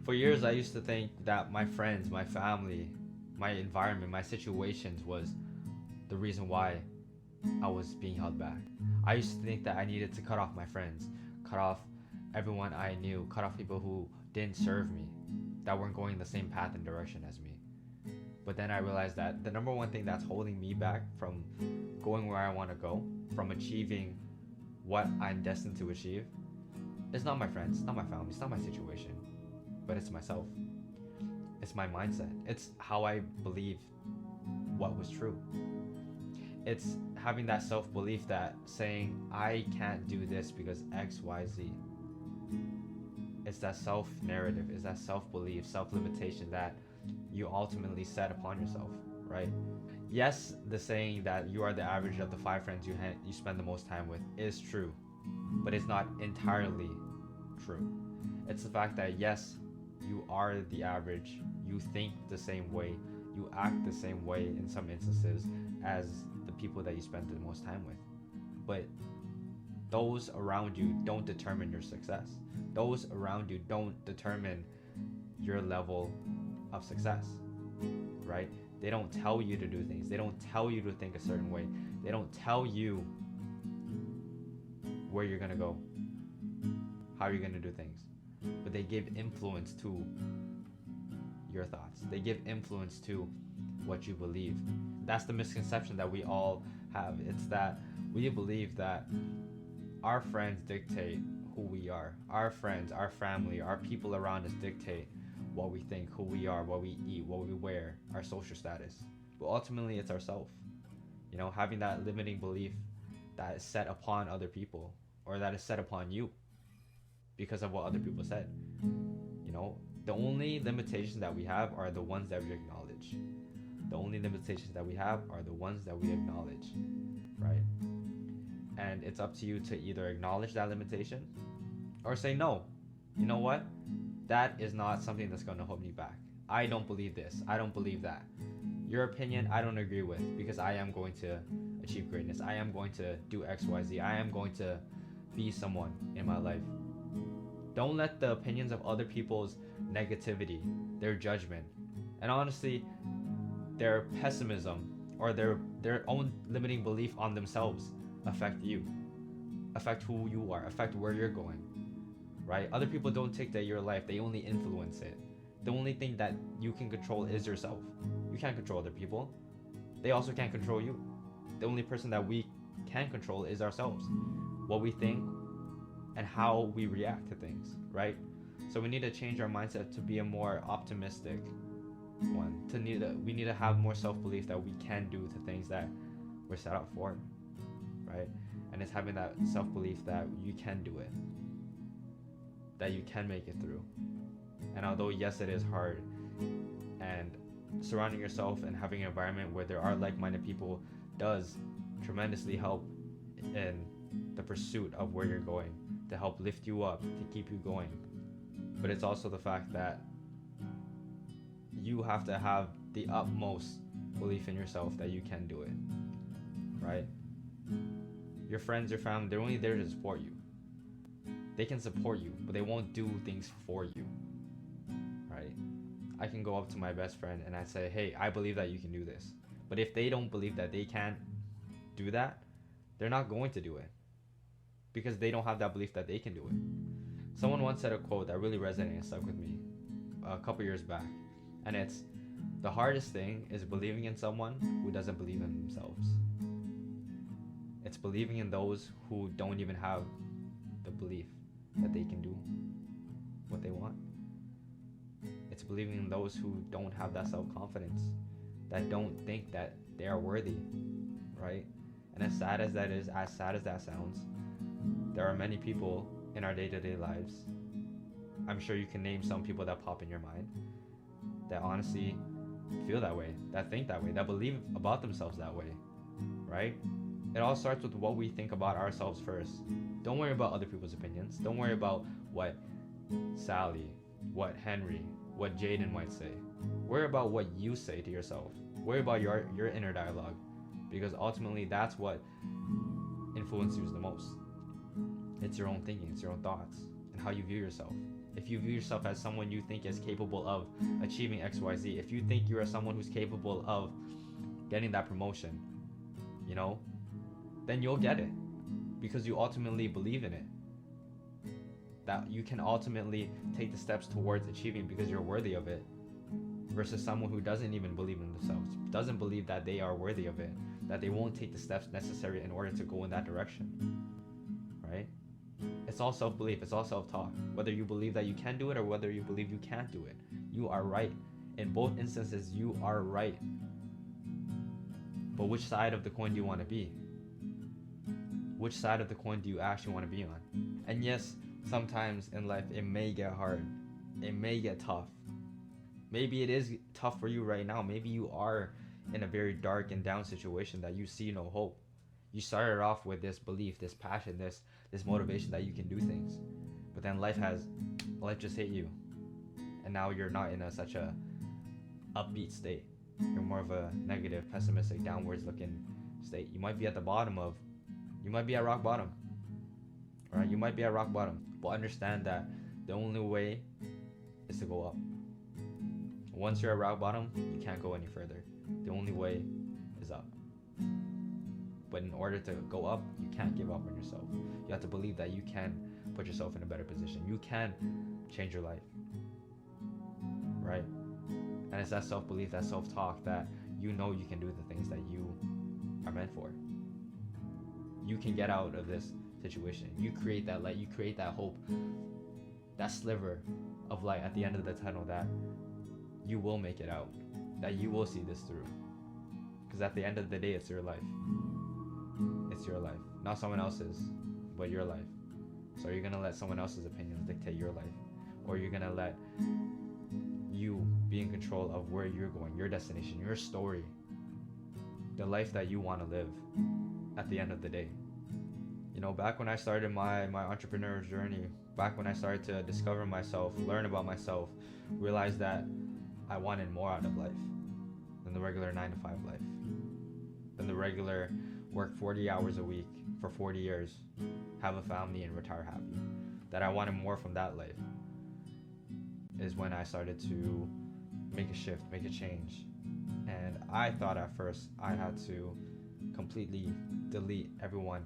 For years, I used to think that my friends, my family, my environment, my situations was the reason why I was being held back. I used to think that I needed to cut off my friends, cut off everyone I knew, cut off people who didn't serve me, that weren't going the same path and direction as me. But then I realized that the number one thing that's holding me back from going where I want to go, from achieving what I'm destined to achieve, is not my friends, it's not my family, it's not my situation, but it's myself. It's my mindset. It's how I believe what was true. It's having that self belief that saying, I can't do this because X, Y, Z. It's that self narrative, it's that self belief, self limitation that you ultimately set upon yourself, right? Yes, the saying that you are the average of the five friends you spend the most time with is true, but it's not entirely true. It's the fact that yes, you are the average, you think the same way, you act the same way in some instances as the people that you spend the most time with. But those around you don't determine your success. Those around you don't determine your level of success, right? They don't tell you to do things. They don't tell you to think a certain way. They don't tell you where you're gonna go, how you're gonna do things. But they give influence to your thoughts. They give influence to what you believe. That's the misconception that we all have. It's that we believe that our friends dictate who we are. Our friends, our family, our people around us dictate what we think, who we are, what we eat, what we wear, our social status. But ultimately, it's ourselves. You know, having that limiting belief that is set upon other people or that is set upon you because of what other people said. You know, the only limitations that we have are the ones that we acknowledge. The only limitations that we have are the ones that we acknowledge, right? And it's up to you to either acknowledge that limitation or say, no, you know what? That is not something that's going to hold me back. I don't believe this. I don't believe that. Your opinion, I don't agree with because I am going to achieve greatness. I am going to do X, Y, Z. I am going to be someone in my life. Don't let the opinions of other people's negativity, their judgment, and honestly, their pessimism or their own limiting belief on themselves affect you, affect who you are, affect where you're going, right? Other people don't dictate your life, they only influence it. The only thing that you can control is yourself. You can't control other people. They also can't control you. The only person that we can control is ourselves, what we think and how we react to things, right? So we need to change our mindset to be a more optimistic one. We need to have more self-belief that we can do the things that we're set out for, right? And it's having that self-belief that you can do it, that you can make it through. And although yes, it is hard, and surrounding yourself and having an environment where there are like-minded people does tremendously help in the pursuit of where you're going, to help lift you up, to keep you going. But it's also the fact that you have to have the utmost belief in yourself that you can do it, right? Your friends, your family, they're only there to support you. They can support you, but they won't do things for you, right? I can go up to my best friend and I say, hey, I believe that you can do this. But if they don't believe that they can do that, they're not going to do it because they don't have that belief that they can do it. Someone once said a quote that really resonated and stuck with me a couple years back, and it's, the hardest thing is believing in someone who doesn't believe in themselves. It's believing in those who don't even have the belief that they can do what they want. It's believing in those who don't have that self-confidence, that don't think that they are worthy, right? And as sad as that is, as sad as that sounds, there are many people in our day-to-day lives, I'm sure you can name some people that pop in your mind, that honestly feel that way, that think that way, that believe about themselves that way, right? It all starts with what we think about ourselves first. Don't worry about other people's opinions. Don't worry about what Sally, what Henry, what Jaden might say. Worry about what you say to yourself. Worry about your inner dialogue, because ultimately that's what influences you the most. It's your own thinking, it's your own thoughts, and how you view yourself. If you view yourself as someone you think is capable of achieving XYZ, if you think you are someone who's capable of getting that promotion, you know, then you'll get it because you ultimately believe in it. That you can ultimately take the steps towards achieving because you're worthy of it, versus someone who doesn't even believe in themselves, doesn't believe that they are worthy of it, that they won't take the steps necessary in order to go in that direction, right? It's all self-belief, it's all self-talk. Whether you believe that you can do it or whether you believe you can't do it, you are right. In both instances, you are right. But which side of the coin do you want to be? Which side of the coin do you actually want to be on? And yes, sometimes in life it may get hard. It may get tough. Maybe it is tough for you right now. Maybe you are in a very dark and down situation that you see no hope. You started off with this belief, this passion, this motivation that you can do things. But then life just hit you. And now you're not in such a upbeat state. You're more of a negative, pessimistic, downwards looking state. You might be at rock bottom. Right? You might be at rock bottom. But understand that the only way is to go up. Once you're at rock bottom, you can't go any further. The only way is up. But in order to go up, you can't give up on yourself. You have to believe that you can put yourself in a better position. You can change your life. Right? And it's that self-belief, that self-talk that you know you can do the things that you are meant for. You can get out of this situation. You create that light. You create that hope. That sliver of light at the end of the tunnel that you will make it out. That you will see this through. Because at the end of the day, it's your life. It's your life. Not someone else's, but your life. So you're going to let someone else's opinions dictate your life. Or you're going to let you be in control of where you're going, your destination, your story, the life that you want to live at the end of the day. You know, back when I started my entrepreneur journey, back when I started to discover myself, learn about myself, realize that I wanted more out of life than the regular 9-to-5 life, than the regular work 40 hours a week for 40 years, have a family and retire happy. That I wanted more from that life is when I started to make a shift, make a change. And I thought at first I had to completely delete everyone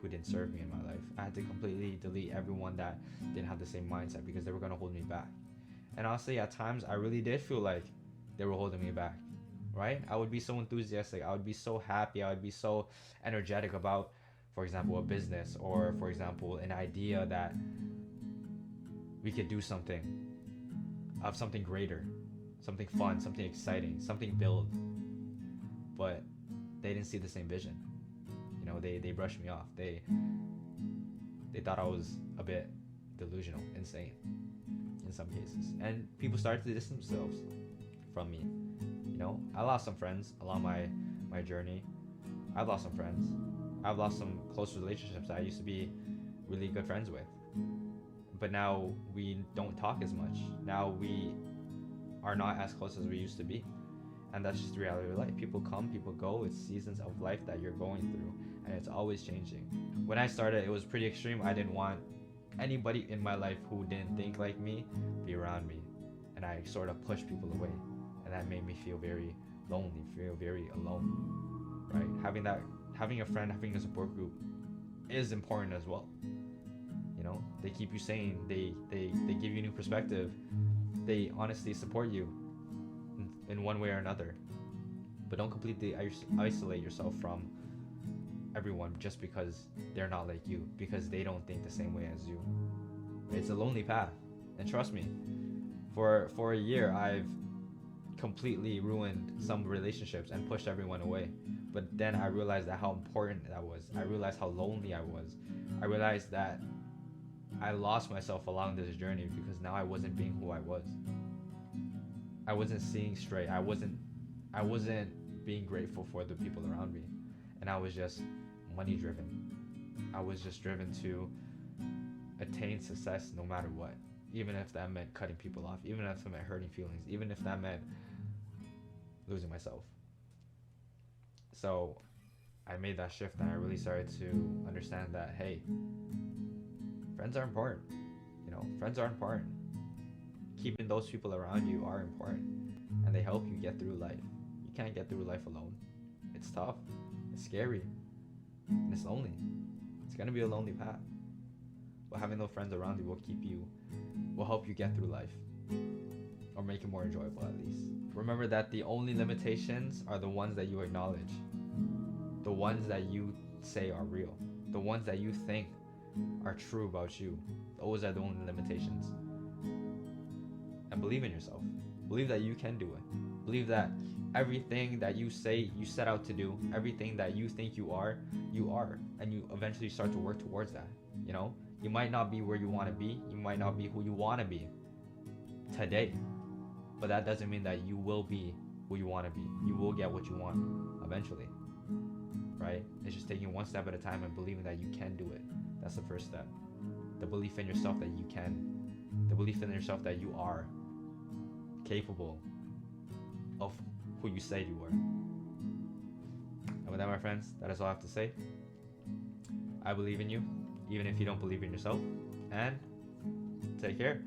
who didn't serve me in my life. I had to completely delete everyone that didn't have the same mindset because they were going to hold me back. And honestly, at times I really did feel like they were holding me back, right? I would be so enthusiastic, I would be so happy, I would be so energetic about, for example, a business, or for example, an idea that we could do something of something greater, something fun, something exciting, something build. But they didn't see the same vision. You know, they brushed me off. They thought I was a bit delusional, insane in some cases. And people started to distance themselves from me. You know, I lost some friends along my journey. I've lost some friends. I've lost some close relationships that I used to be really good friends with. But now we don't talk as much. Now we are not as close as we used to be. And that's just the reality of life. People come, people go. It's seasons of life that you're going through, and it's always changing. When I started, it was pretty extreme. I didn't want anybody in my life who didn't think like me be around me. And I sort of pushed people away. And that made me feel very lonely, feel very alone, right? Having a friend, having a support group is important as well. You know, they keep you sane, they give you new perspective, they honestly support you in one way or another. But don't completely isolate yourself from everyone just because they're not like you, because they don't think the same way as you. It's a lonely path, and trust me, for a year I've completely ruined some relationships and pushed everyone away. But then I realized that how important that was. I realized how lonely I was. I realized that I lost myself along this journey because now I wasn't being who I was. I wasn't seeing straight. I wasn't being grateful for the people around me. And I was just money driven. I was just driven to attain success no matter what. Even if that meant cutting people off, even if that meant hurting feelings, even if that meant losing myself. So I made that shift, and I really started to understand that, hey, friends are important. You Friends are important. Keeping those people around you are important, and they help you get through life. You can't get through life alone. It's tough, it's scary, and it's lonely. It's gonna be a lonely path, but having those friends around you will help you get through life, or make it more enjoyable at least. Remember that the only limitations are the ones that you acknowledge, the ones that you say are real, the ones that you think are true about you. Those are the only limitations. And believe in yourself. Believe that you can do it. Believe that everything that you say you set out to do, everything that you think you are, and you eventually start to work towards that. You might not be where you want to be, you might not be who you want to be today, but that doesn't mean that you will be who you want to be. You will get what you want eventually, right? It's just taking one step at a time and believing that you can do it. That's the first step. The belief in yourself that you can, the belief in yourself that you are capable of who you say you are. And with that, my friends, that is all I have to say. I believe in you, even if you don't believe in yourself. And take care.